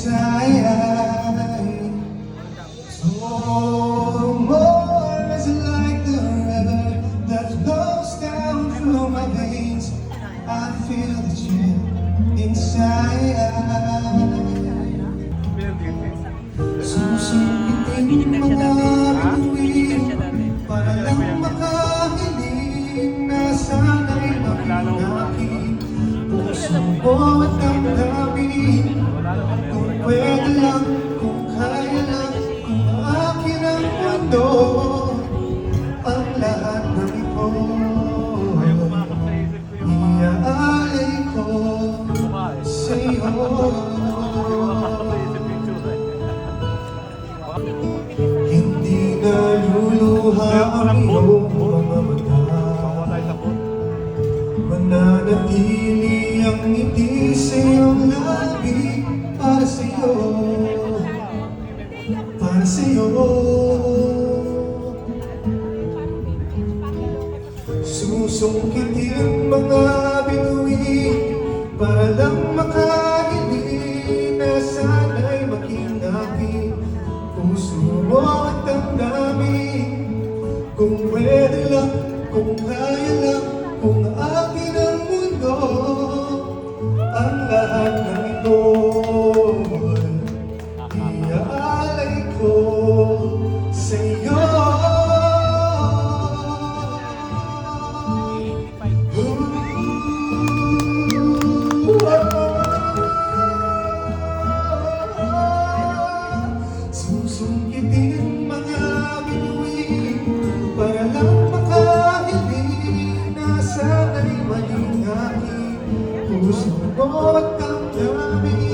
inside. So more is like the river that flows down through my veins. I feel the chill inside. Susungitin mga bituin para lang makahiling na sana'y makinaki. Puso mo at damdamin, kung pwede lang, kung kaya lang, kung akin ang mundo, ang lahat ng ito iaalay ko sa'yo. Hindi naluluha ang iyong mga mata, mananatili ang ngiti sa iyong labi. Para sa'yo, para sa'yo. Susungkitin mga bituin para lang makahiling na sana'y maging aking puso mo at damdamin. Kung pwede lang, kung kaya lang, kung akin ang mundo, ang lahat ng ito iaalay ko sa'yo. Susungkitin mga bituin para lang makahiling na sana'y maging aking puso mo at damdamin.